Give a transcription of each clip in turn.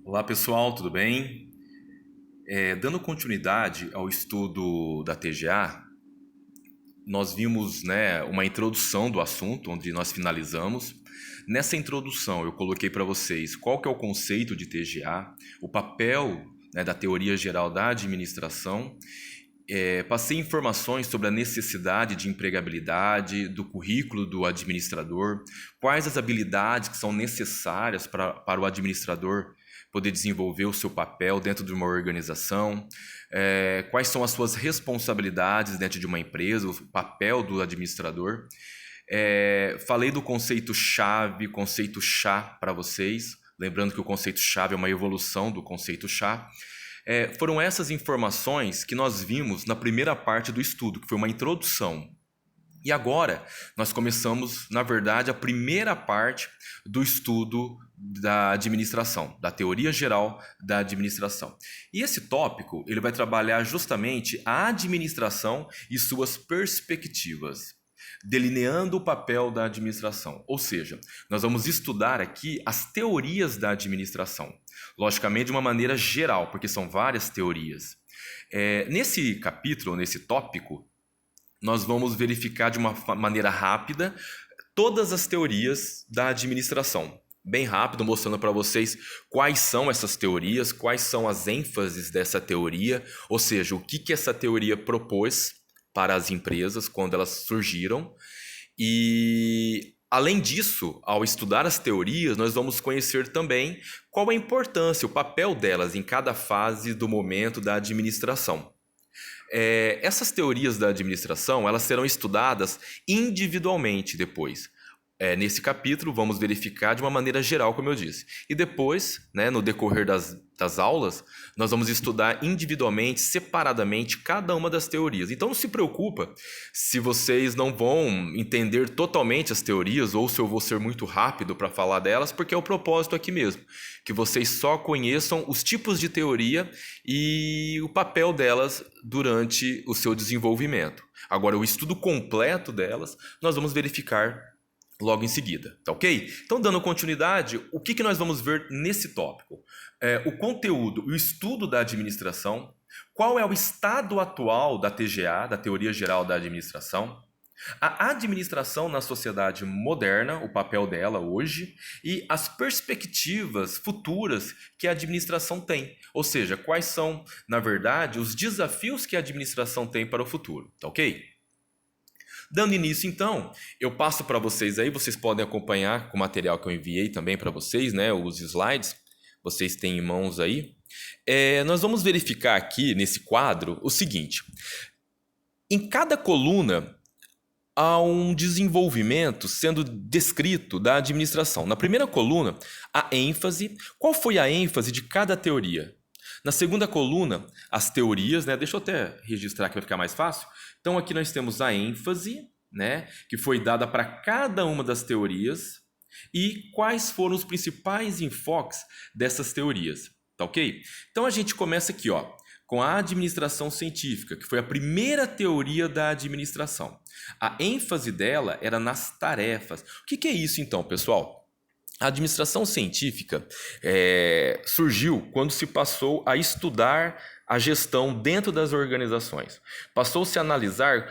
Olá pessoal, tudo bem? Dando continuidade ao estudo da TGA, nós vimos, uma introdução do assunto, onde nós finalizamos. Nessa introdução eu coloquei para vocês qual que é o conceito de TGA, o papel, da teoria geral da administração. Passei informações sobre a necessidade de empregabilidade, do currículo do administrador, quais as habilidades que são necessárias para o administrador poder desenvolver o seu papel dentro de uma organização, quais são as suas responsabilidades dentro de uma empresa, o papel do administrador. Falei do conceito-chave, conceito-chá para vocês, lembrando que o conceito-chave é uma evolução do conceito-chá. Foram essas informações que nós vimos na primeira parte do estudo, que foi uma introdução. E agora nós começamos, na verdade, a primeira parte do estudo da administração, da teoria geral da administração. E esse tópico ele vai trabalhar justamente a administração e suas perspectivas, delineando o papel da administração. Ou seja, nós vamos estudar aqui as teorias da administração, logicamente de uma maneira geral, porque são várias teorias. Nesse capítulo, nesse tópico, nós vamos verificar de uma maneira rápida todas as teorias da administração. Bem rápido, mostrando para vocês quais são essas teorias, quais são as ênfases dessa teoria, ou seja, o que essa teoria propôs para as empresas quando elas surgiram. E, além disso, ao estudar as teorias, nós vamos conhecer também qual a importância, o papel delas em cada fase do momento da administração. Essas teorias da administração elas serão estudadas individualmente depois. Nesse capítulo, vamos verificar de uma maneira geral, como eu disse. E depois, no decorrer das aulas, nós vamos estudar individualmente, separadamente, cada uma das teorias. Então, não se preocupa se vocês não vão entender totalmente as teorias ou se eu vou ser muito rápido para falar delas, porque é o propósito aqui mesmo, que vocês só conheçam os tipos de teoria e o papel delas durante o seu desenvolvimento. Agora, o estudo completo delas, nós vamos verificar logo em seguida, tá ok? Então, dando continuidade, o que nós vamos ver nesse tópico? O conteúdo, o estudo da administração, qual é o estado atual da TGA, da Teoria Geral da Administração, a administração na sociedade moderna, o papel dela hoje, e as perspectivas futuras que a administração tem, ou seja, quais são, na verdade, os desafios que a administração tem para o futuro, tá ok? Dando início, então, eu passo para vocês aí, vocês podem acompanhar com o material que eu enviei também para vocês, os slides, vocês têm em mãos aí. Nós vamos verificar aqui nesse quadro o seguinte: em cada coluna há um desenvolvimento sendo descrito da administração. Na primeira coluna, a ênfase. Qual foi a ênfase de cada teoria? Na segunda coluna, as teorias, deixa eu até registrar aqui para ficar mais fácil. Então, aqui nós temos a ênfase, que foi dada para cada uma das teorias e quais foram os principais enfoques dessas teorias, tá ok? Então, a gente começa aqui, com a administração científica, que foi a primeira teoria da administração. A ênfase dela era nas tarefas. O que é isso, então, pessoal? A administração científica surgiu quando se passou a estudar a gestão dentro das organizações. Passou-se a analisar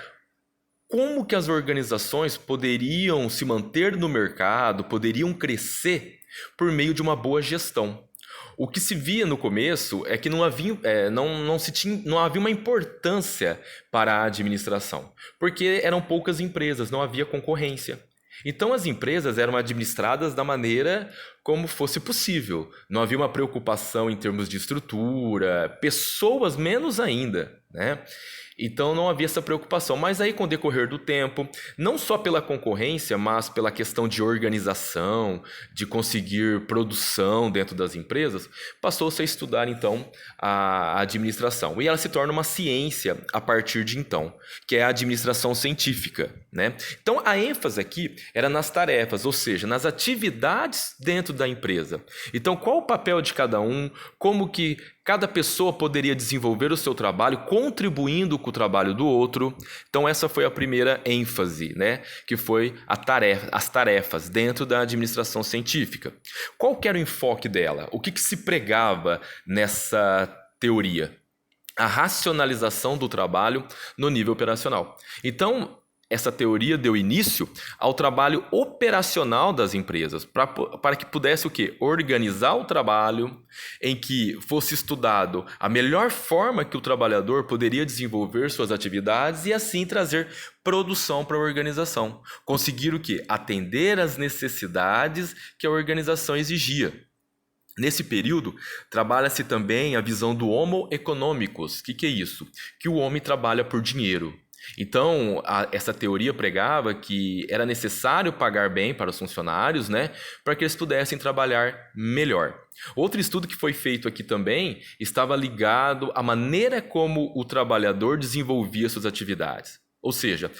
como que as organizações poderiam se manter no mercado, poderiam crescer por meio de uma boa gestão. O que se via no começo é que não havia uma importância para a administração, porque eram poucas empresas, não havia concorrência. Então, as empresas eram administradas da maneira como fosse possível. Não havia uma preocupação em termos de estrutura, pessoas menos ainda, Então, não havia essa preocupação. Mas aí, com o decorrer do tempo, não só pela concorrência, mas pela questão de organização, de conseguir produção dentro das empresas, passou-se a estudar, então, a administração. E ela se torna uma ciência a partir de então, que é a administração científica, Então, a ênfase aqui era nas tarefas, ou seja, nas atividades dentro da empresa. Então, qual o papel de cada um, como que Cada pessoa poderia desenvolver o seu trabalho contribuindo com o trabalho do outro. Então essa foi a primeira ênfase, né? Que foi as tarefas dentro da administração científica. Qual que era o enfoque dela? O que se pregava nessa teoria? A racionalização do trabalho no nível operacional. Então, essa teoria deu início ao trabalho operacional das empresas, para que pudesse o quê? Organizar o trabalho, em que fosse estudado a melhor forma que o trabalhador poderia desenvolver suas atividades e assim trazer produção para a organização. Conseguir o quê? Atender às necessidades que a organização exigia. Nesse período, trabalha-se também a visão do homo economicus. O que é isso? Que o homem trabalha por dinheiro. Então, essa teoria pregava que era necessário pagar bem para os funcionários, né, para que eles pudessem trabalhar melhor. Outro estudo que foi feito aqui também estava ligado à maneira como o trabalhador desenvolvia suas atividades. Ou seja,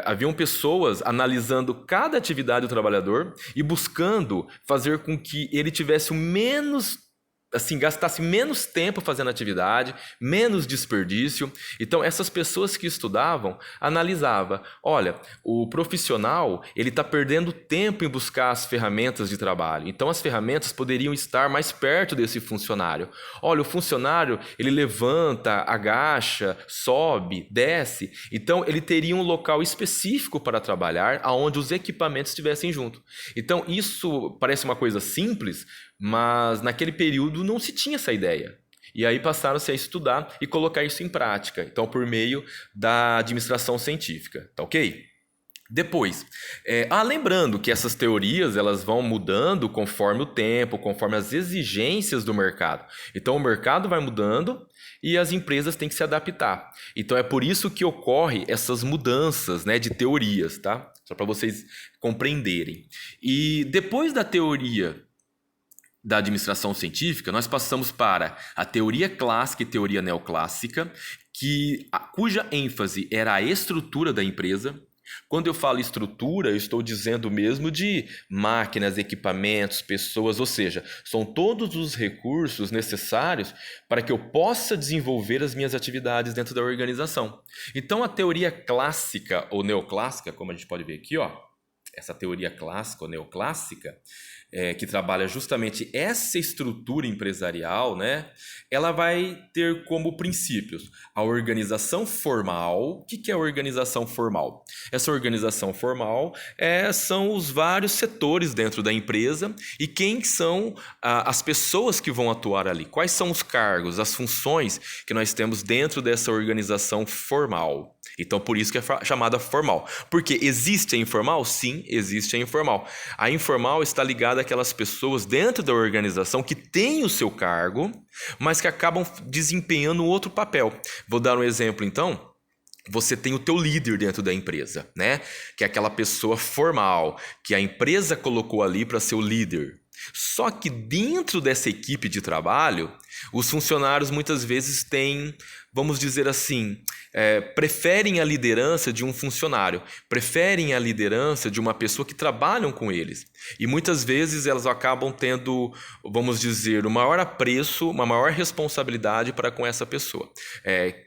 haviam pessoas analisando cada atividade do trabalhador e buscando fazer com que ele tivesse gastasse menos tempo fazendo atividade, menos desperdício. Então, essas pessoas que estudavam analisavam, olha, o profissional ele está perdendo tempo em buscar as ferramentas de trabalho. Então, as ferramentas poderiam estar mais perto desse funcionário. Olha, o funcionário ele levanta, agacha, sobe, desce. Então, ele teria um local específico para trabalhar, onde os equipamentos estivessem junto. Então, isso parece uma coisa simples, mas naquele período não se tinha essa ideia. E aí passaram-se a estudar e colocar isso em prática. Então, por meio da administração científica. Tá ok? Depois, lembrando que essas teorias elas vão mudando conforme o tempo, conforme as exigências do mercado. Então, o mercado vai mudando e as empresas têm que se adaptar. Então, é por isso que ocorre essas mudanças, né, de teorias, tá? Só para vocês compreenderem. E depois da teoria da administração científica, nós passamos para a teoria clássica e teoria neoclássica, cuja ênfase era a estrutura da empresa. Quando eu falo estrutura, eu estou dizendo mesmo de máquinas, equipamentos, pessoas, ou seja, são todos os recursos necessários para que eu possa desenvolver as minhas atividades dentro da organização. Então, a teoria clássica ou neoclássica, como a gente pode ver aqui, ó, essa teoria clássica ou neoclássica, que trabalha justamente essa estrutura empresarial, né? Ela vai ter como princípios a organização formal. O que é a organização formal? Essa organização formal são os vários setores dentro da empresa e quem são as pessoas que vão atuar ali. Quais são os cargos, as funções que nós temos dentro dessa organização formal. Então, por isso que é chamada formal. Porque existe a informal? Sim, existe a informal. A informal está ligada àquelas pessoas dentro da organização que têm o seu cargo, mas que acabam desempenhando outro papel. Vou dar um exemplo, então. Você tem o teu líder dentro da empresa, né? Que é aquela pessoa formal, que a empresa colocou ali para ser o líder. Só que dentro dessa equipe de trabalho, os funcionários muitas vezes têm, vamos dizer assim, preferem a liderança de um funcionário, preferem a liderança de uma pessoa que trabalham com eles. E muitas vezes elas acabam tendo, vamos dizer, um maior apreço, uma maior responsabilidade para com essa pessoa.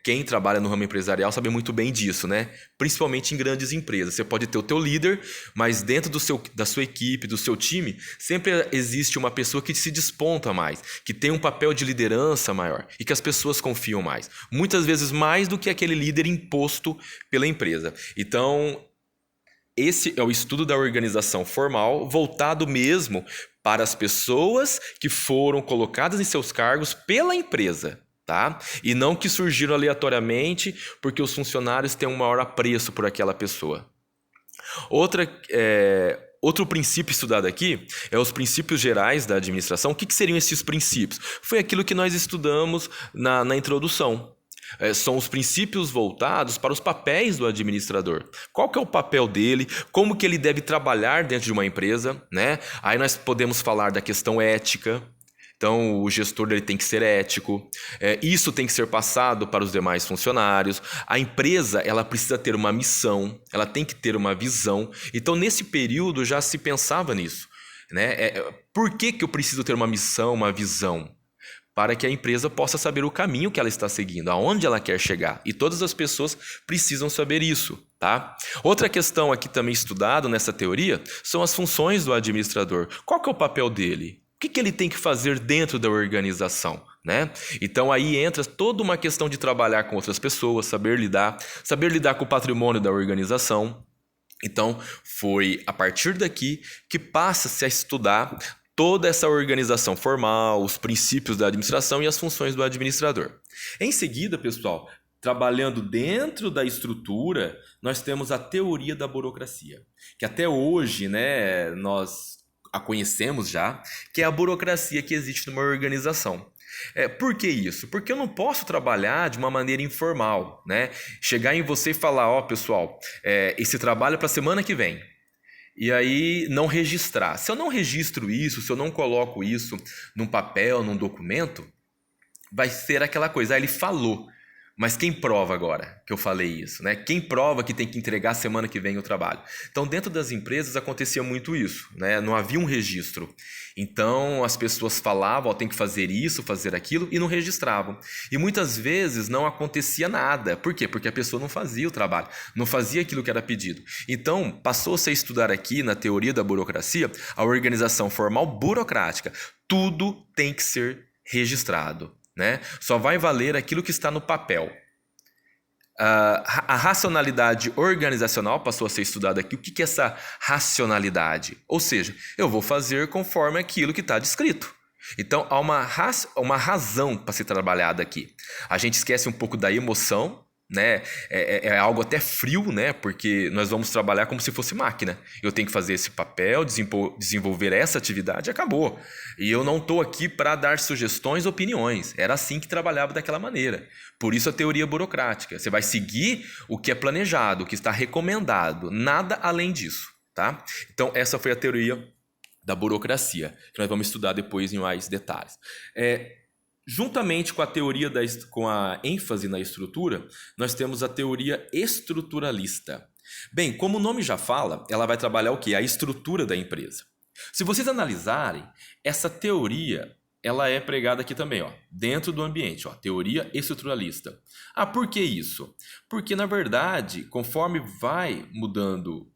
Quem trabalha no ramo empresarial sabe muito bem disso, né? Principalmente em grandes empresas. Você pode ter o teu líder, mas dentro da sua equipe, do seu time, sempre existe uma pessoa que se desponta mais, que tem um papel de liderança maior e que as pessoas confiam mais. Muitas vezes mais do que aquele líder imposto pela empresa. Então, esse é o estudo da organização formal, voltado mesmo para as pessoas que foram colocadas em seus cargos pela empresa, tá? E não que surgiram aleatoriamente porque os funcionários têm um maior apreço por aquela pessoa. Outro princípio estudado aqui é os princípios gerais da administração. O que seriam esses princípios? Foi aquilo que nós estudamos na introdução. São os princípios voltados para os papéis do administrador. Qual que é o papel dele? Como que ele deve trabalhar dentro de uma empresa, né? Aí nós podemos falar da questão ética. Então, o gestor ele tem que ser ético. Isso tem que ser passado para os demais funcionários. A empresa ela precisa ter uma missão, ela tem que ter uma visão. Então, nesse período já se pensava nisso, né? Por que eu preciso ter uma missão, uma visão? para que a empresa possa saber o caminho que ela está seguindo, aonde ela quer chegar. E todas as pessoas precisam saber isso, tá? Outra questão aqui também estudada nessa teoria são as funções do administrador. Qual que é o papel dele? O que ele tem que fazer dentro da organização, né? Então aí entra toda uma questão de trabalhar com outras pessoas, saber lidar com o patrimônio da organização. Então foi a partir daqui que passa-se a estudar toda essa organização formal, os princípios da administração e as funções do administrador. Em seguida, pessoal, trabalhando dentro da estrutura, nós temos a teoria da burocracia, que até hoje, né, nós a conhecemos já, que é a burocracia que existe numa organização. Por que isso? Porque eu não posso trabalhar de uma maneira informal, né? Chegar em você e falar, ó, pessoal, esse trabalho é para a semana que vem. E aí não registrar. Se eu não registro isso, se eu não coloco isso num papel, num documento, vai ser aquela coisa, ele falou. Mas quem prova agora que eu falei isso, né? Quem prova que tem que entregar semana que vem o trabalho? Então, dentro das empresas acontecia muito isso, né? Não havia um registro. Então, as pessoas falavam, ó, tem que fazer isso, fazer aquilo, e não registravam. E muitas vezes não acontecia nada. Por quê? Porque a pessoa não fazia o trabalho, não fazia aquilo que era pedido. Então, passou-se a estudar aqui, na teoria da burocracia, a organização formal burocrática. Tudo tem que ser registrado, né? Só vai valer aquilo que está no papel. A racionalidade organizacional passou a ser estudada aqui. O que é essa racionalidade? Ou seja, eu vou fazer conforme aquilo que está descrito. Então, há uma razão para ser trabalhada aqui. A gente esquece um pouco da emoção, né? É algo até frio, né? Porque nós vamos trabalhar como se fosse máquina. Eu tenho que fazer esse papel, desenvolver essa atividade e acabou. E eu não estou aqui para dar sugestões, opiniões. Era assim que trabalhava daquela maneira. Por isso a teoria burocrática. Você vai seguir o que é planejado, o que está recomendado. Nada além disso, tá? Então essa foi a teoria da burocracia, que nós vamos estudar depois em mais detalhes. Juntamente com a teoria com a ênfase na estrutura, nós temos a teoria estruturalista. Bem, como o nome já fala, ela vai trabalhar o quê? A estrutura da empresa. Se vocês analisarem, essa teoria, ela é pregada aqui também, ó, dentro do ambiente, ó, teoria estruturalista. Por que isso? Porque, na verdade, conforme vai mudando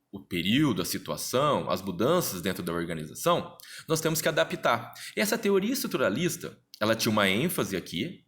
o período, a situação, as mudanças dentro da organização, nós temos que adaptar. E essa teoria estruturalista, ela tinha uma ênfase aqui,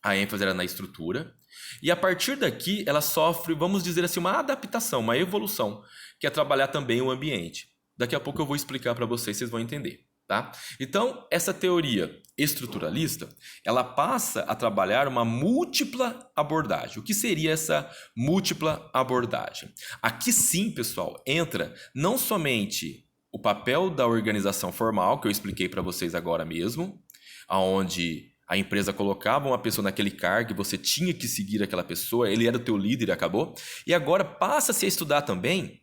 a ênfase era na estrutura, e a partir daqui ela sofre, vamos dizer assim, uma adaptação, uma evolução, que é trabalhar também o ambiente. Daqui a pouco eu vou explicar para vocês, vocês vão entender, tá? Então, essa teoria estruturalista, ela passa a trabalhar uma múltipla abordagem. O que seria essa múltipla abordagem? Aqui sim, pessoal, entra não somente o papel da organização formal, que eu expliquei para vocês agora mesmo, onde a empresa colocava uma pessoa naquele cargo e você tinha que seguir aquela pessoa, ele era o teu líder e acabou. E agora passa-se a estudar também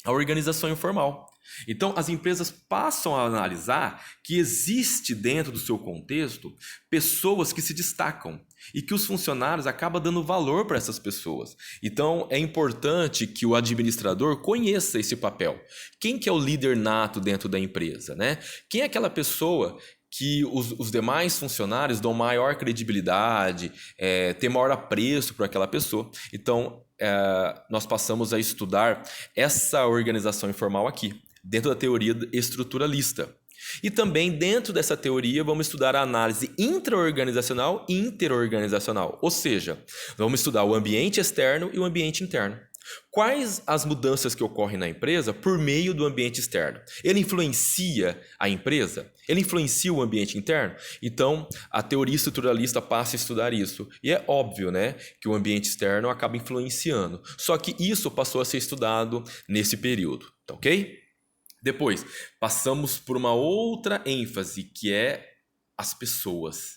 a organização informal. Então, as empresas passam a analisar que existe dentro do seu contexto pessoas que se destacam e que os funcionários acabam dando valor para essas pessoas. Então, é importante que o administrador conheça esse papel. Quem que é o líder nato dentro da empresa, né? Quem é aquela pessoa que os demais funcionários dão maior credibilidade, tem maior apreço por aquela pessoa. Então, nós passamos a estudar essa organização informal aqui, dentro da teoria estruturalista. E também dentro dessa teoria vamos estudar a análise intra-organizacional e interorganizacional, ou seja, vamos estudar o ambiente externo e o ambiente interno. Quais as mudanças que ocorrem na empresa por meio do ambiente externo? Ele influencia a empresa? Ele influencia o ambiente interno? Então, a teoria estruturalista passa a estudar isso. E é óbvio, né, que o ambiente externo acaba influenciando. Só que isso passou a ser estudado nesse período, tá ok? Depois, passamos por uma outra ênfase, que é as pessoas.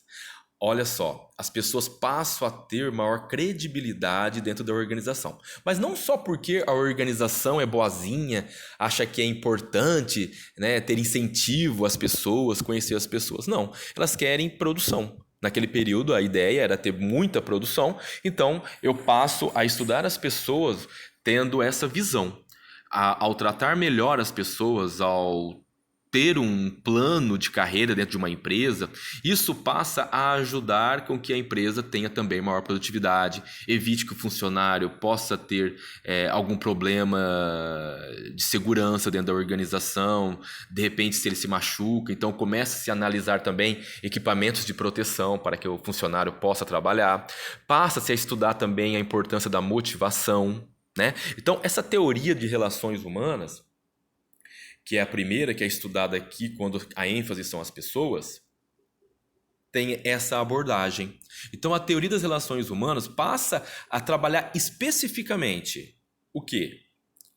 Olha só, as pessoas passam a ter maior credibilidade dentro da organização. Mas não só porque a organização é boazinha, acha que é importante, né, ter incentivo às pessoas, conhecer as pessoas. Não, elas querem produção. Naquele período, a ideia era ter muita produção, então eu passo a estudar as pessoas tendo essa visão. Ao tratar melhor as pessoas, ao ter um plano de carreira dentro de uma empresa, isso passa a ajudar com que a empresa tenha também maior produtividade, evite que o funcionário possa ter algum problema de segurança dentro da organização, de repente se ele se machuca, então começa a se analisar também equipamentos de proteção para que o funcionário possa trabalhar, passa-se a estudar também a importância da motivação, né? Então essa teoria de relações humanas, que é a primeira que é estudada aqui quando a ênfase são as pessoas, tem essa abordagem. Então a teoria das relações humanas passa a trabalhar especificamente o quê?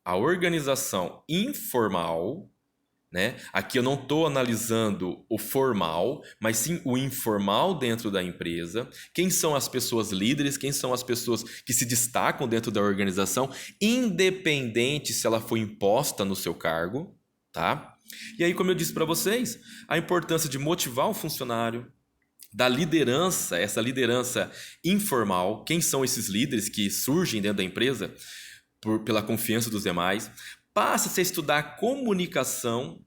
A organização informal, né? Aqui eu não estou analisando o formal, mas sim o informal dentro da empresa. Quem são as pessoas líderes, quem são as pessoas que se destacam dentro da organização, independente se ela foi imposta no seu cargo. Tá? E aí, como eu disse para vocês, a importância de motivar o funcionário, da liderança, essa liderança informal, quem são esses líderes que surgem dentro da empresa pela confiança dos demais, passa-se a estudar a comunicação.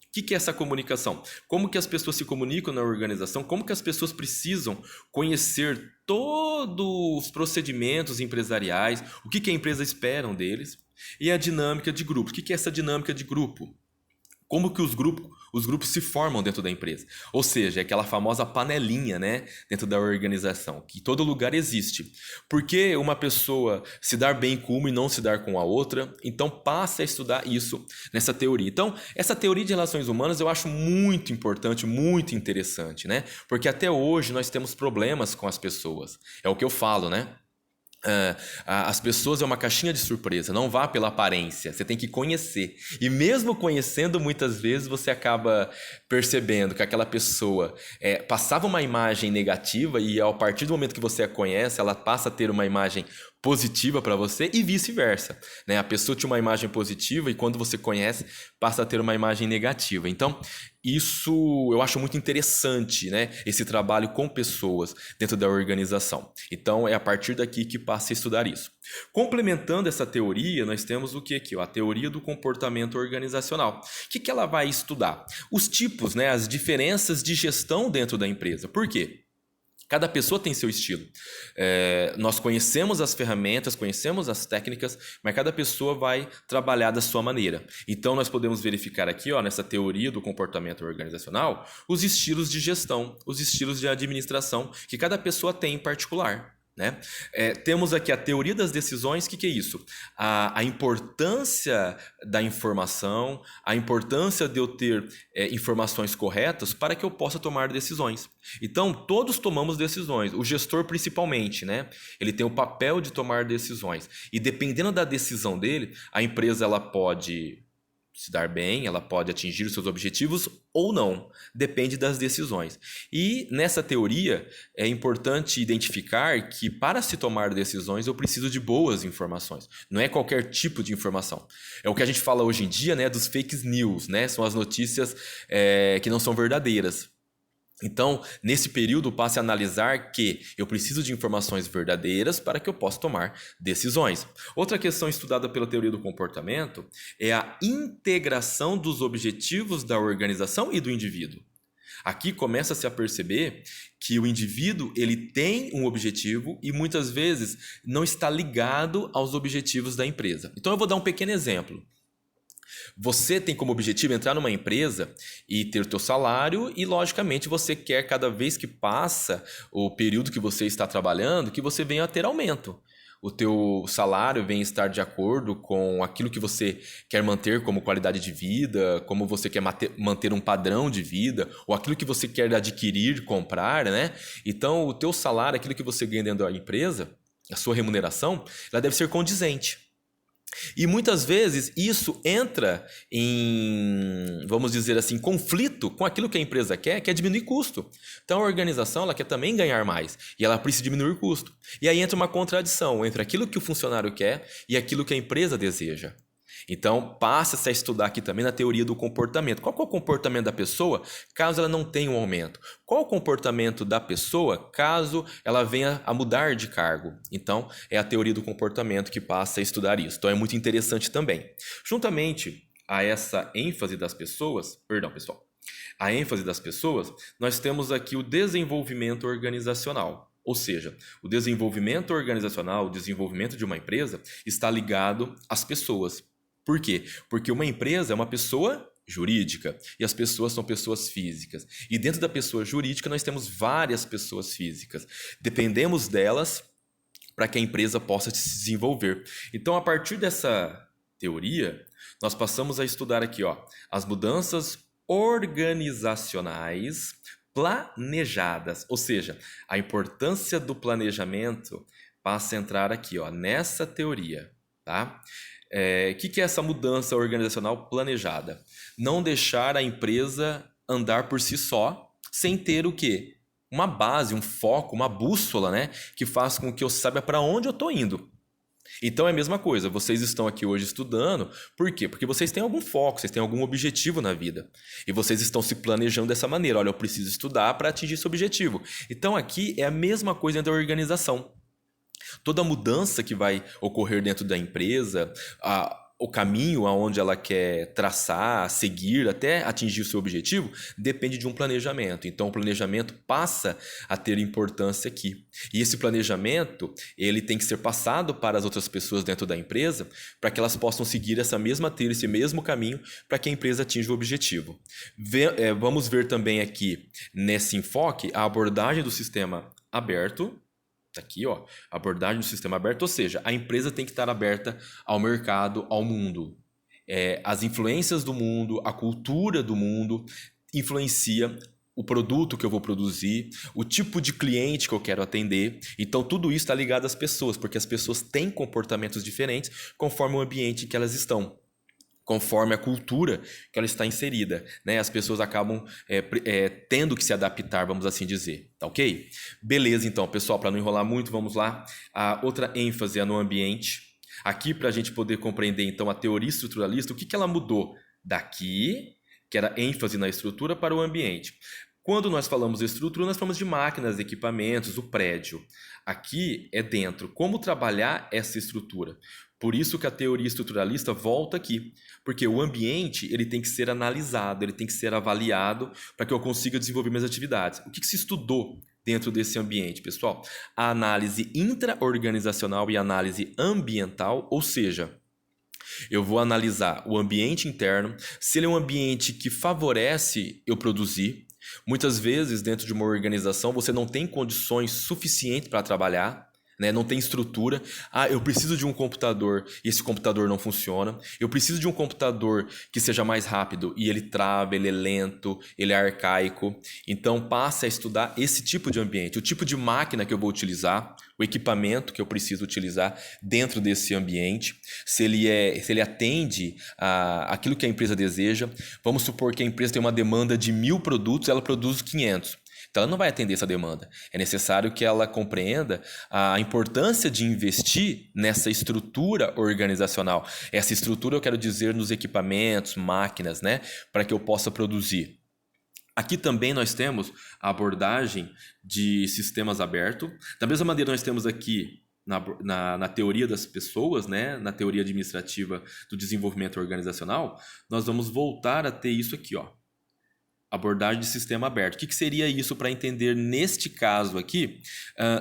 O que é essa comunicação? Como que as pessoas se comunicam na organização? Como que as pessoas precisam conhecer todos os procedimentos empresariais? O que a empresa espera deles? E a dinâmica de grupo. O que é essa dinâmica de grupo? Como que os grupos se formam dentro da empresa? Ou seja, é aquela famosa panelinha, né, dentro da organização, que em todo lugar existe. Por que uma pessoa se dar bem com uma e não se dar com a outra? Então, passa a estudar isso nessa teoria. Então, essa teoria de relações humanas eu acho muito importante, muito interessante, né? Porque até hoje nós temos problemas com as pessoas. É o que eu falo, né? As pessoas é uma caixinha de surpresa, não vá pela aparência, você tem que conhecer. E mesmo conhecendo, muitas vezes você acaba percebendo que aquela pessoa passava uma imagem negativa e a partir do momento que você a conhece, ela passa a ter uma imagem positiva para você e vice-versa, né? A pessoa tinha uma imagem positiva e quando você conhece, passa a ter uma imagem negativa. Então, isso eu acho muito interessante, né? Esse trabalho com pessoas dentro da organização. Então, é a partir daqui que passa a estudar isso. Complementando essa teoria, nós temos o que aqui? A teoria do comportamento organizacional. O que ela vai estudar? Os tipos, né? As diferenças de gestão dentro da empresa. Por quê? Cada pessoa tem seu estilo. Nós conhecemos as ferramentas, conhecemos as técnicas, mas cada pessoa vai trabalhar da sua maneira. Então, nós podemos verificar aqui, nessa teoria do comportamento organizacional, os estilos de gestão, os estilos de administração que cada pessoa tem em particular. Né? Temos aqui a teoria das decisões. O que é isso? A importância da informação, a importância de eu ter informações corretas para que eu possa tomar decisões. Então, todos tomamos decisões, o gestor principalmente, né? Ele tem o papel de tomar decisões e dependendo da decisão dele, a empresa ela pode se dar bem, ela pode atingir os seus objetivos ou não, depende das decisões. E nessa teoria é importante identificar que para se tomar decisões eu preciso de boas informações, não é qualquer tipo de informação. É o que a gente fala hoje em dia, né, dos fake news, né? São as notícias que não são verdadeiras. Então, nesse período, passe a analisar que eu preciso de informações verdadeiras para que eu possa tomar decisões. Outra questão estudada pela teoria do comportamento é a integração dos objetivos da organização e do indivíduo. Aqui começa-se a perceber que o indivíduo ele tem um objetivo e muitas vezes não está ligado aos objetivos da empresa. Então, eu vou dar um pequeno exemplo. Você tem como objetivo entrar numa empresa e ter o teu salário e, logicamente, você quer cada vez que passa o período que você está trabalhando que você venha a ter aumento. O teu salário venha estar de acordo com aquilo que você quer manter como qualidade de vida, como você quer manter um padrão de vida, ou aquilo que você quer adquirir, comprar, né? Então, o teu salário, aquilo que você ganha dentro da empresa, a sua remuneração, ela deve ser condizente. E muitas vezes isso entra em, vamos dizer assim, conflito com aquilo que a empresa quer, que é diminuir custo. Então a organização ela quer também ganhar mais e ela precisa diminuir custo. E aí entra uma contradição entre aquilo que o funcionário quer e aquilo que a empresa deseja. Então, passa-se a estudar aqui também na teoria do comportamento. Qual que é o comportamento da pessoa caso ela não tenha um aumento? Qual o comportamento da pessoa caso ela venha a mudar de cargo? Então, é a teoria do comportamento que passa a estudar isso. Então, é muito interessante também. Juntamente a essa ênfase das pessoas, perdão, pessoal, a ênfase das pessoas, nós temos aqui o desenvolvimento organizacional. Ou seja, o desenvolvimento organizacional, o desenvolvimento de uma empresa está ligado às pessoas. Por quê? Porque uma empresa é uma pessoa jurídica e as pessoas são pessoas físicas. E dentro da pessoa jurídica nós temos várias pessoas físicas. Dependemos delas para que a empresa possa se desenvolver. Então, a partir dessa teoria, nós passamos a estudar aqui, ó, as mudanças organizacionais planejadas, ou seja, a importância do planejamento passa a entrar aqui, ó, nessa teoria, tá? Que é essa mudança organizacional planejada? Não deixar a empresa andar por si só, sem ter o quê? Uma base, um foco, uma bússola, né? Que faça com que eu saiba para onde eu estou indo. Então é a mesma coisa, vocês estão aqui hoje estudando, por quê? Porque vocês têm algum foco, vocês têm algum objetivo na vida. E vocês estão se planejando dessa maneira, olha, eu preciso estudar para atingir esse objetivo. Então aqui é a mesma coisa dentro da organização. Toda mudança que vai ocorrer dentro da empresa, o caminho aonde ela quer traçar, seguir até atingir o seu objetivo, depende de um planejamento. Então, o planejamento passa a ter importância aqui. E esse planejamento, ele tem que ser passado para as outras pessoas dentro da empresa, para que elas possam seguir essa mesma trilha, esse mesmo caminho, para que a empresa atinja o objetivo. Vamos ver também aqui, nesse enfoque, a abordagem do sistema aberto. Tá aqui, ó, abordagem do sistema aberto, ou seja, a empresa tem que estar aberta ao mercado, ao mundo. As influências do mundo, a cultura do mundo influencia o produto que eu vou produzir, o tipo de cliente que eu quero atender. Então, tudo isso está ligado às pessoas, porque as pessoas têm comportamentos diferentes conforme o ambiente em que elas estão, conforme a cultura que ela está inserida, né? As pessoas acabam tendo que se adaptar, vamos assim dizer, tá ok? Beleza, então, pessoal, para não enrolar muito, vamos lá. A outra ênfase é no ambiente. Aqui, para a gente poder compreender, então, a teoria estruturalista, o que ela mudou daqui, que era ênfase na estrutura, para o ambiente. Quando nós falamos de estrutura, nós falamos de máquinas, equipamentos, o prédio. Aqui é dentro, como trabalhar essa estrutura. Por isso que a teoria estruturalista volta aqui, porque o ambiente ele tem que ser analisado, ele tem que ser avaliado para que eu consiga desenvolver minhas atividades. O que se estudou dentro desse ambiente, pessoal? A análise intra-organizacional e a análise ambiental, ou seja, eu vou analisar o ambiente interno, se ele é um ambiente que favorece eu produzir. Muitas vezes, dentro de uma organização, você não tem condições suficientes para trabalhar, né? Não tem estrutura. Eu preciso de um computador e esse computador não funciona. Eu preciso de um computador que seja mais rápido e ele trava, ele é lento, ele é arcaico. Então, passe a estudar esse tipo de ambiente, o tipo de máquina que eu vou utilizar, o equipamento que eu preciso utilizar dentro desse ambiente, se ele atende aquilo que a empresa deseja. Vamos supor que a empresa tem uma demanda de 1.000 produtos, ela produz 500. Então, ela não vai atender essa demanda. É necessário que ela compreenda a importância de investir nessa estrutura organizacional. Essa estrutura eu quero dizer nos equipamentos, máquinas, né? Para que eu possa produzir. Aqui também nós temos a abordagem de sistemas abertos. Da mesma maneira, nós temos aqui na teoria das pessoas, né? Na teoria administrativa do desenvolvimento organizacional, nós vamos voltar a ter isso aqui, ó. Abordagem de sistema aberto. O que seria isso para entender neste caso aqui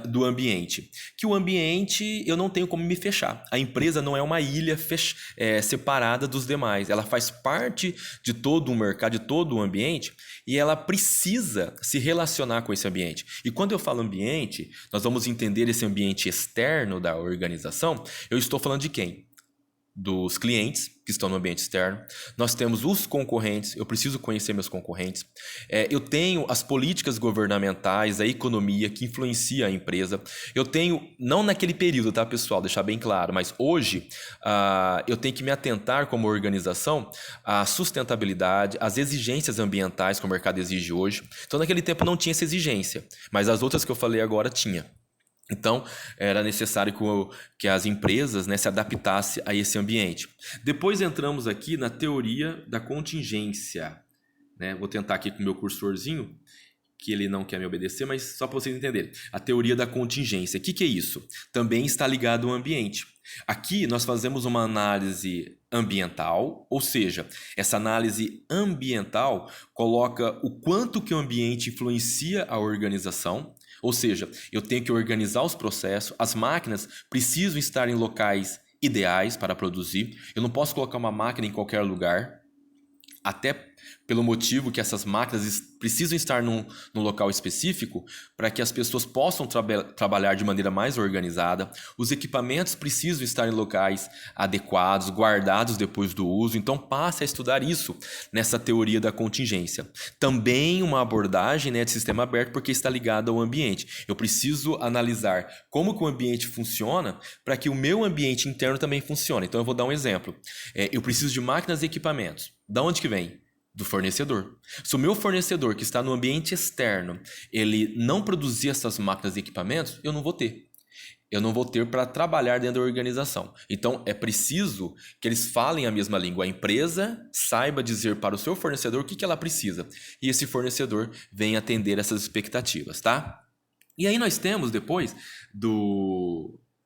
do ambiente? Que o ambiente eu não tenho como me fechar. A empresa não é uma ilha separada dos demais. Ela faz parte de todo o mercado, de todo o ambiente e ela precisa se relacionar com esse ambiente. E quando eu falo ambiente, nós vamos entender esse ambiente externo da organização. Eu estou falando de quem? Dos clientes que estão no ambiente externo. Nós temos os concorrentes, eu preciso conhecer meus concorrentes. Eu tenho as políticas governamentais, a economia que influencia a empresa. Eu tenho, não naquele período, tá, pessoal? Deixar bem claro, mas hoje eu tenho que me atentar como organização à sustentabilidade, às exigências ambientais que o mercado exige hoje. Então, naquele tempo não tinha essa exigência, mas as outras que eu falei agora tinha. Então, era necessário que as empresas, né, se adaptassem a esse ambiente. Depois entramos aqui na teoria da contingência, né? Vou tentar aqui com o meu cursorzinho, que ele não quer me obedecer, mas só para vocês entenderem. A teoria da contingência. O que é isso? Também está ligado ao ambiente. Aqui nós fazemos uma análise ambiental, ou seja, essa análise ambiental coloca o quanto que o ambiente influencia a organização, ou seja, eu tenho que organizar os processos, as máquinas precisam estar em locais ideais para produzir, eu não posso colocar uma máquina em qualquer lugar, até pelo motivo que essas máquinas precisam estar num local específico para que as pessoas possam trabalhar de maneira mais organizada. Os equipamentos precisam estar em locais adequados, guardados depois do uso. Então, passe a estudar isso nessa teoria da contingência. Também uma abordagem, né, de sistema aberto, porque está ligada ao ambiente. Eu preciso analisar como que o ambiente funciona para que o meu ambiente interno também funcione. Então, eu vou dar um exemplo. Eu preciso de máquinas e equipamentos. Da onde que vem? Do fornecedor. Se o meu fornecedor que está no ambiente externo, ele não produzir essas máquinas e equipamentos, eu não vou ter. Eu não vou ter para trabalhar dentro da organização. Então, é preciso que eles falem a mesma língua. A empresa saiba dizer para o seu fornecedor o que ela precisa. E esse fornecedor vem atender essas expectativas, tá? E aí nós temos, depois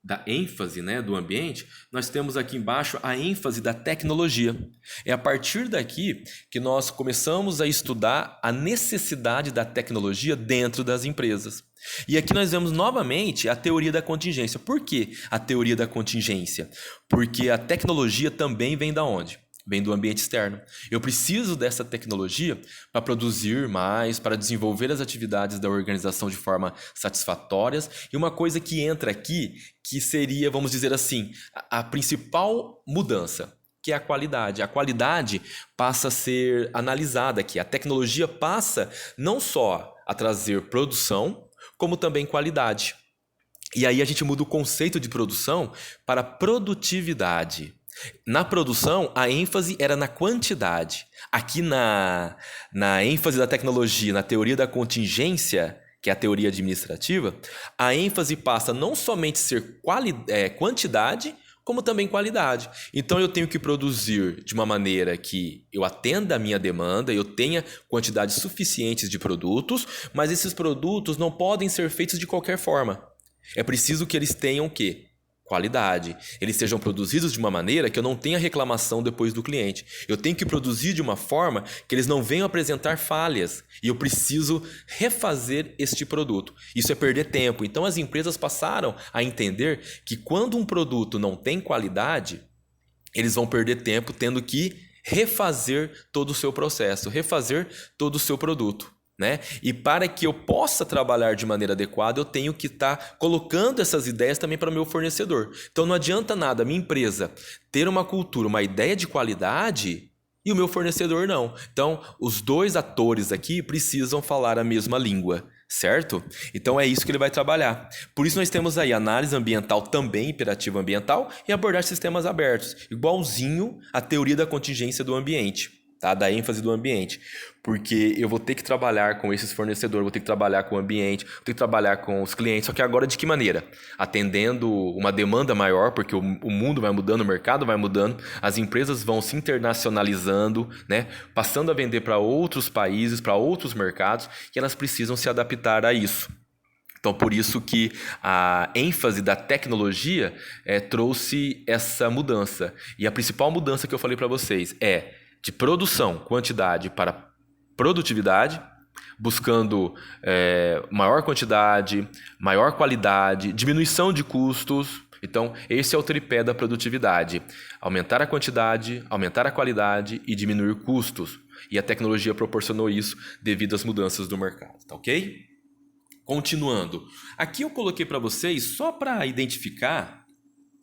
da ênfase, né, do ambiente, nós temos aqui embaixo a ênfase da tecnologia. É a partir daqui que nós começamos a estudar a necessidade da tecnologia dentro das empresas. E aqui nós vemos novamente a teoria da contingência. Por que a teoria da contingência? Porque a tecnologia também vem da onde? Vem do ambiente externo. Eu preciso dessa tecnologia para produzir mais, para desenvolver as atividades da organização de forma satisfatórias. E uma coisa que entra aqui, que seria, vamos dizer assim, a principal mudança, que é a qualidade. A qualidade passa a ser analisada aqui. A tecnologia passa não só a trazer produção, como também qualidade. E aí a gente muda o conceito de produção para produtividade. Na produção, a ênfase era na quantidade. Aqui na ênfase da tecnologia, na teoria da contingência, que é a teoria administrativa, a ênfase passa não somente a ser quantidade, como também qualidade. Então, eu tenho que produzir de uma maneira que eu atenda a minha demanda, eu tenha quantidades suficientes de produtos, mas esses produtos não podem ser feitos de qualquer forma. É preciso que eles tenham o quê? Qualidade. Eles sejam produzidos de uma maneira que eu não tenha reclamação depois do cliente. Eu tenho que produzir de uma forma que eles não venham apresentar falhas. E eu preciso refazer este produto. Isso é perder tempo. Então as empresas passaram a entender que quando um produto não tem qualidade, eles vão perder tempo tendo que refazer todo o seu processo, refazer todo o seu produto. Né? E para que eu possa trabalhar de maneira adequada, eu tenho que estar colocando essas ideias também para o meu fornecedor. Então não adianta nada a minha empresa ter uma cultura, uma ideia de qualidade e o meu fornecedor não. Então os dois atores aqui precisam falar a mesma língua, certo? Então é isso que ele vai trabalhar. Por isso nós temos aí análise ambiental também, imperativo ambiental, e abordar sistemas abertos, igualzinho à teoria da contingência do ambiente. Tá? Da ênfase do ambiente, porque eu vou ter que trabalhar com esses fornecedores, vou ter que trabalhar com o ambiente, vou ter que trabalhar com os clientes, só que agora de que maneira? Atendendo uma demanda maior, porque o mundo vai mudando, o mercado vai mudando, as empresas vão se internacionalizando, né? Passando a vender para outros países, para outros mercados, e elas precisam se adaptar a isso. Então, por isso que a ênfase da tecnologia trouxe essa mudança. E a principal mudança que eu falei para vocês é de produção, quantidade para produtividade, buscando maior quantidade, maior qualidade, diminuição de custos. Então, esse é o tripé da produtividade. Aumentar a quantidade, aumentar a qualidade e diminuir custos. E a tecnologia proporcionou isso devido às mudanças do mercado, tá ok? Continuando. Aqui eu coloquei para vocês, só para identificar,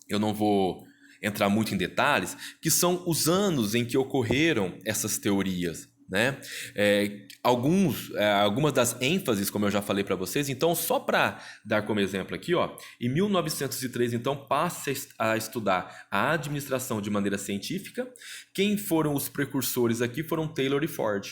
eu não vou entrar muito em detalhes, que são os anos em que ocorreram essas teorias, né? Algumas das ênfases, como eu já falei para vocês, então só para dar como exemplo aqui, ó, em 1903, então, passa a estudar a administração de maneira científica. Quem foram os precursores aqui foram Taylor e Ford,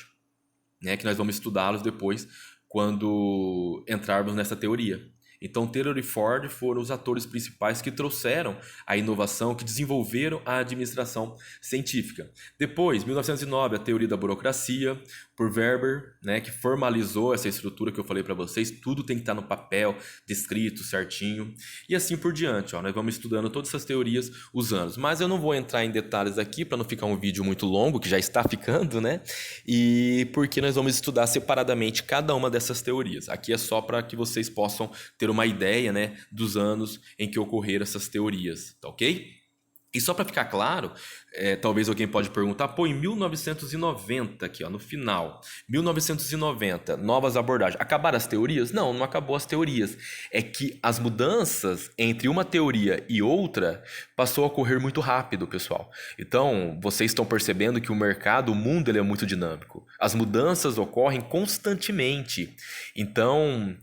né? Que nós vamos estudá-los depois quando entrarmos nessa teoria. Então, Taylor e Ford foram os atores principais que trouxeram a inovação, que desenvolveram a administração científica. Depois, 1909, a teoria da burocracia. por Weber, né, que formalizou essa estrutura que eu falei para vocês. Tudo tem que estar no papel, descrito certinho, e assim por diante. Ó, nós vamos estudando todas essas teorias usando. Mas eu não vou entrar em detalhes aqui para não ficar um vídeo muito longo, que já está ficando, né? E porque nós vamos estudar separadamente cada uma dessas teorias. Aqui é só para que vocês possam ter uma ideia, né, dos anos em que ocorreram essas teorias, tá ok? E só para ficar claro, talvez alguém pode perguntar, pô, em 1990, aqui ó, no final, 1990, novas abordagens, acabaram as teorias? Não, não acabou as teorias. É que as mudanças entre uma teoria e outra passou a ocorrer muito rápido, pessoal. Então, vocês estão percebendo que o mercado, o mundo, ele é muito dinâmico. As mudanças ocorrem constantemente. Então,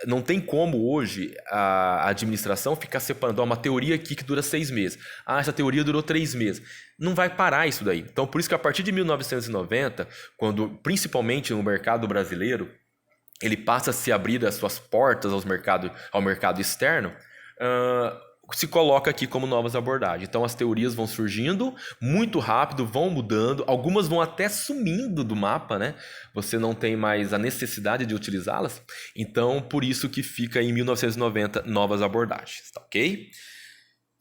não tem como hoje a administração ficar separando uma teoria aqui que dura 6 meses. Ah, essa teoria durou 3 meses. Não vai parar isso daí. Então, por isso que a partir de 1990, quando principalmente no mercado brasileiro, ele passa a se abrir as suas portas ao mercado externo, se coloca aqui como novas abordagens. Então, as teorias vão surgindo muito rápido, vão mudando, algumas vão até sumindo do mapa, né? Você não tem mais a necessidade de utilizá-las. Então, por isso que fica em 1990 novas abordagens, tá ok?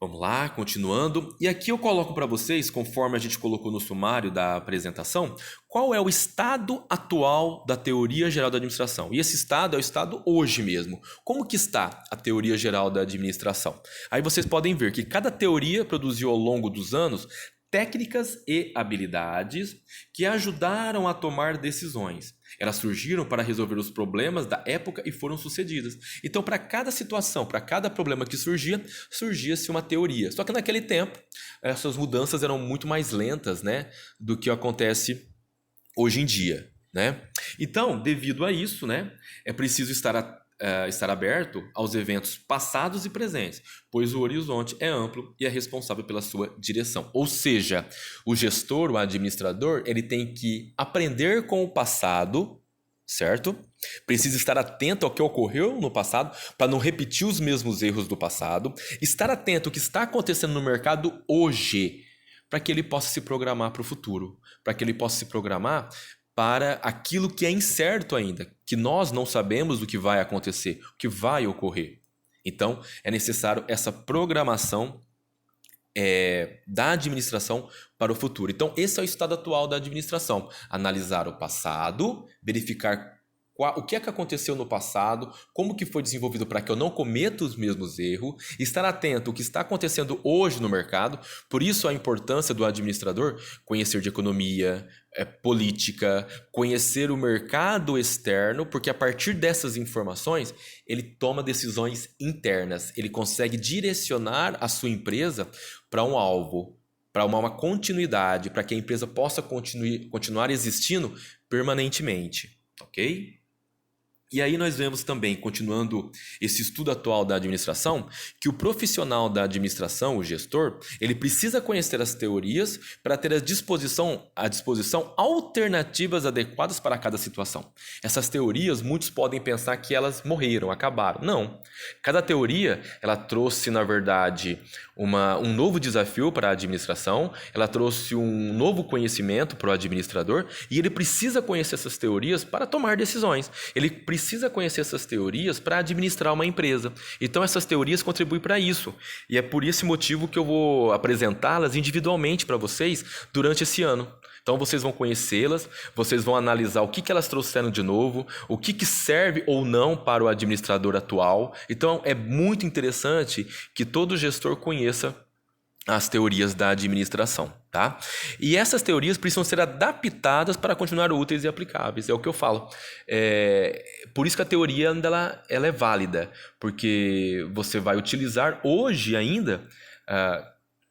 Vamos lá, continuando. E aqui eu coloco para vocês, conforme a gente colocou no sumário da apresentação, qual é o estado atual da teoria geral da administração. E esse estado é o estado hoje mesmo. Como que está a teoria geral da administração? Aí vocês podem ver que cada teoria produziu ao longo dos anos técnicas e habilidades que ajudaram a tomar decisões. Elas surgiram para resolver os problemas da época e foram sucedidas. Então, para cada situação, para cada problema que surgia-se uma teoria. Só que naquele tempo, essas mudanças eram muito mais lentas, né, do que acontece hoje em dia, né? Então, devido a isso, né, é preciso estar aberto aos eventos passados e presentes, pois o horizonte é amplo e é responsável pela sua direção. Ou seja, o gestor, o administrador, ele tem que aprender com o passado, certo? Precisa estar atento ao que ocorreu no passado para não repetir os mesmos erros do passado, estar atento ao que está acontecendo no mercado hoje, para que ele possa se programar para o futuro, para que ele possa se programar para aquilo que é incerto ainda, que nós não sabemos o que vai acontecer, o que vai ocorrer. Então, é necessário essa programação da administração para o futuro. Então, esse é o estado atual da administração. Analisar o passado, verificar o que é que aconteceu no passado, como que foi desenvolvido para que eu não cometa os mesmos erros, estar atento ao que está acontecendo hoje no mercado. Por isso a importância do administrador conhecer de economia, política, conhecer o mercado externo, porque a partir dessas informações ele toma decisões internas, ele consegue direcionar a sua empresa para um alvo, para uma continuidade, para que a empresa possa continuar existindo permanentemente, ok? E aí nós vemos também, continuando esse estudo atual da administração, que o profissional da administração, o gestor, ele precisa conhecer as teorias para ter à disposição alternativas adequadas para cada situação. Essas teorias, muitos podem pensar que elas morreram, acabaram. Não. Cada teoria, ela trouxe, na verdade, um novo desafio para a administração, ela trouxe um novo conhecimento para o administrador e ele precisa conhecer essas teorias para tomar decisões. Ele precisa conhecer essas teorias para administrar uma empresa. Então, essas teorias contribuem para isso. E é por esse motivo que eu vou apresentá-las individualmente para vocês durante esse ano. Então, vocês vão conhecê-las, vocês vão analisar o que elas trouxeram de novo, o que serve ou não para o administrador atual. Então, é muito interessante que todo gestor conheça as teorias da administração, tá? E essas teorias precisam ser adaptadas para continuar úteis e aplicáveis, é o que eu falo. Por isso que a teoria ela é válida, porque você vai utilizar hoje ainda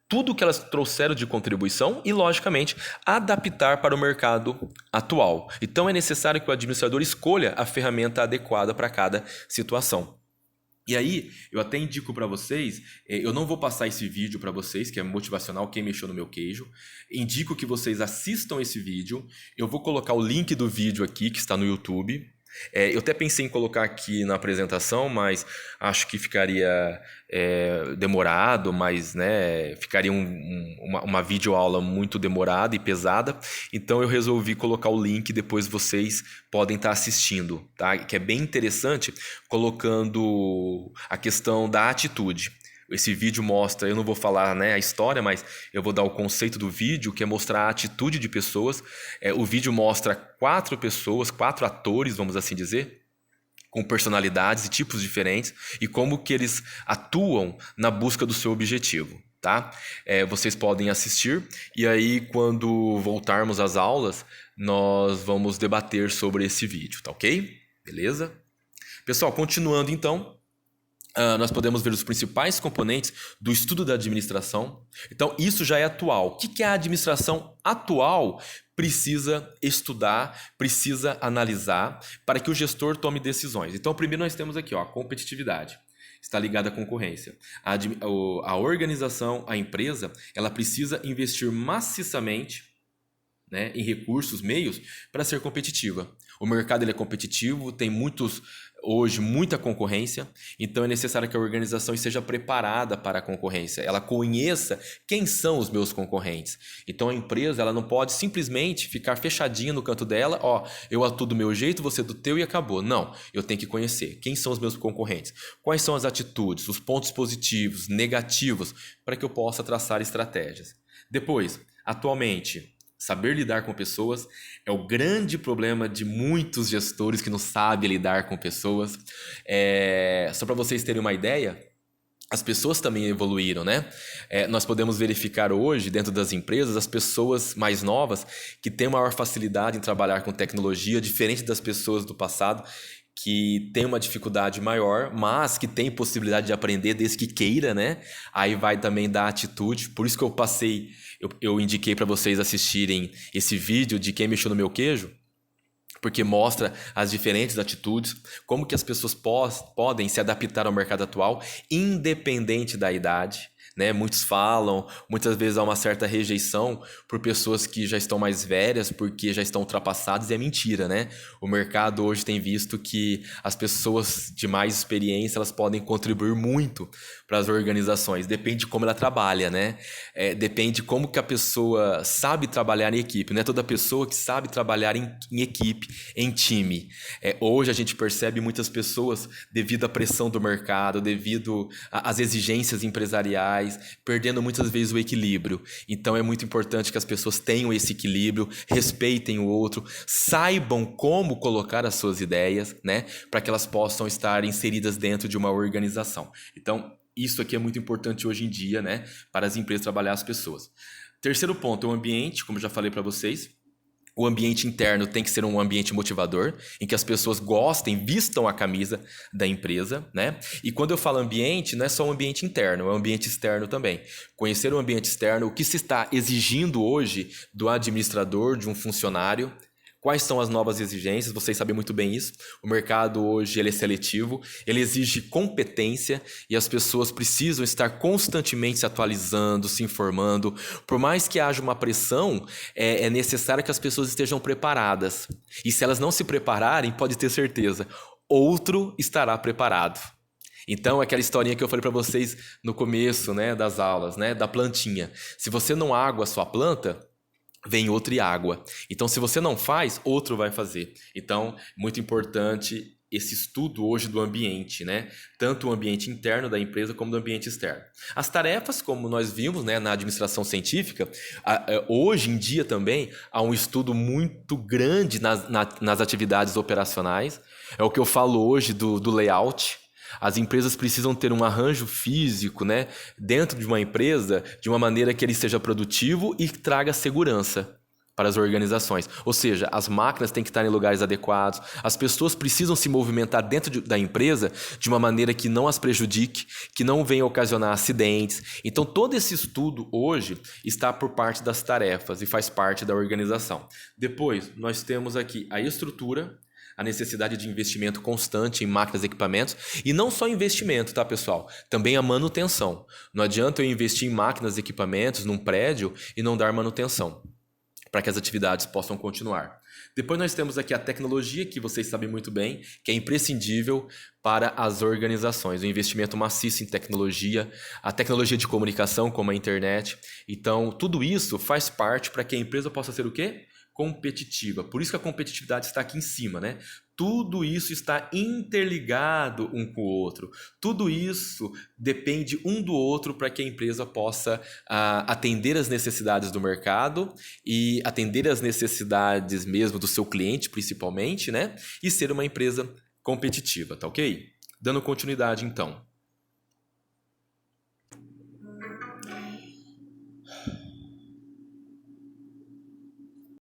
tudo que elas trouxeram de contribuição e, logicamente, adaptar para o mercado atual. Então, é necessário que o administrador escolha a ferramenta adequada para cada situação. E aí, eu até indico para vocês, eu não vou passar esse vídeo para vocês, que é motivacional, quem mexeu no meu queijo. Indico que vocês assistam esse vídeo. Eu vou colocar o link do vídeo aqui, que está no YouTube. Eu até pensei em colocar aqui na apresentação, mas acho que ficaria demorado, mas né, ficaria uma videoaula muito demorada e pesada. Então eu resolvi colocar o link, depois vocês podem estar assistindo, tá? Que é bem interessante, colocando a questão da atitude. Esse vídeo mostra, eu não vou falar, né, a história, mas eu vou dar o conceito do vídeo, que é mostrar a atitude de pessoas. O vídeo mostra 4 pessoas, 4 atores, vamos assim dizer, com personalidades e tipos diferentes, e como que eles atuam na busca do seu objetivo, tá? Vocês podem assistir, e aí quando voltarmos às aulas, nós vamos debater sobre esse vídeo, tá ok? Beleza? Pessoal, continuando então, nós podemos ver os principais componentes do estudo da administração. Então, isso já é atual. O que a administração atual precisa estudar, precisa analisar para que o gestor tome decisões? Então, primeiro nós temos aqui, ó, a competitividade. Está ligada à concorrência. A organização, a empresa, ela precisa investir maciçamente, né, em recursos, meios, para ser competitiva. O mercado ele é competitivo, tem hoje muita concorrência, então é necessário que a organização esteja preparada para a concorrência, ela conheça quem são os meus concorrentes. Então a empresa ela não pode simplesmente ficar fechadinha no canto dela, ó, eu atuo do meu jeito, você do teu e acabou. Não, eu tenho que conhecer quem são os meus concorrentes, quais são as atitudes, os pontos positivos, negativos, para que eu possa traçar estratégias. Depois, atualmente, saber lidar com pessoas é o grande problema de muitos gestores que não sabem lidar com pessoas. Só para vocês terem uma ideia, as pessoas também evoluíram, né? Nós podemos verificar hoje, dentro das empresas, as pessoas mais novas que têm maior facilidade em trabalhar com tecnologia, diferente das pessoas do passado, que tem uma dificuldade maior, mas que tem possibilidade de aprender desde que queira, né? Aí vai também da atitude. Por isso que eu indiquei para vocês assistirem esse vídeo de Quem Mexeu no Meu Queijo, porque mostra as diferentes atitudes, como que as pessoas podem se adaptar ao mercado atual, independente da idade. Né? Muitos falam, muitas vezes há uma certa rejeição por pessoas que já estão mais velhas, porque já estão ultrapassadas, e é mentira, né? O mercado hoje tem visto que as pessoas de mais experiência elas podem contribuir muito para as organizações, depende de como ela trabalha, né? Depende de como que a pessoa sabe trabalhar em equipe, não é toda pessoa que sabe trabalhar em equipe, em time. Hoje a gente percebe muitas pessoas, devido à pressão do mercado, devido às exigências empresariais, perdendo muitas vezes o equilíbrio. Então é muito importante que as pessoas tenham esse equilíbrio, respeitem o outro, saibam como colocar as suas ideias, né, para que elas possam estar inseridas dentro de uma organização. Então, isso aqui é muito importante hoje em dia, né, para as empresas trabalhar as pessoas. Terceiro ponto é o ambiente, como eu já falei para vocês. O ambiente interno tem que ser um ambiente motivador, em que as pessoas gostem, vistam a camisa da empresa, né? E quando eu falo ambiente, não é só um ambiente interno, é um ambiente externo também. Conhecer o ambiente externo, o que se está exigindo hoje do administrador, de um funcionário, quais são as novas exigências, vocês sabem muito bem isso. O mercado hoje ele é seletivo, ele exige competência e as pessoas precisam estar constantemente se atualizando, se informando. Por mais que haja uma pressão, é necessário que as pessoas estejam preparadas. E se elas não se prepararem, pode ter certeza, outro estará preparado. Então, aquela historinha que eu falei para vocês no começo, né, das aulas, né, da plantinha. Se você não água a sua planta, vem outro e água. Então, se você não faz, outro vai fazer. Então, muito importante esse estudo hoje do ambiente, né? Tanto o ambiente interno da empresa como do ambiente externo. As tarefas, como nós vimos, né, na administração científica, hoje em dia também há um estudo muito grande nas atividades operacionais. É o que eu falo hoje do layout. As empresas precisam ter um arranjo físico, né, dentro de uma empresa de uma maneira que ele seja produtivo e traga segurança para as organizações. Ou seja, as máquinas têm que estar em lugares adequados, as pessoas precisam se movimentar dentro da empresa de uma maneira que não as prejudique, que não venha ocasionar acidentes. Então, todo esse estudo hoje está por parte das tarefas e faz parte da organização. Depois, nós temos aqui a estrutura, a necessidade de investimento constante em máquinas e equipamentos, e não só investimento, tá, pessoal? Também a manutenção. Não adianta eu investir em máquinas e equipamentos num prédio e não dar manutenção. para que as atividades possam continuar. Depois nós temos aqui a tecnologia, que vocês sabem muito bem, que é imprescindível para as organizações. O investimento maciço em tecnologia, a tecnologia de comunicação, como a internet. Então, tudo isso faz parte para que a empresa possa ser o quê? Competitiva. Por isso que a competitividade está aqui em cima, né? Tudo isso está interligado um com o outro. Tudo isso depende um do outro para que a empresa possa atender as necessidades do mercado e atender as necessidades mesmo do seu cliente, principalmente, né? E ser uma empresa competitiva, tá ok? Dando continuidade, então.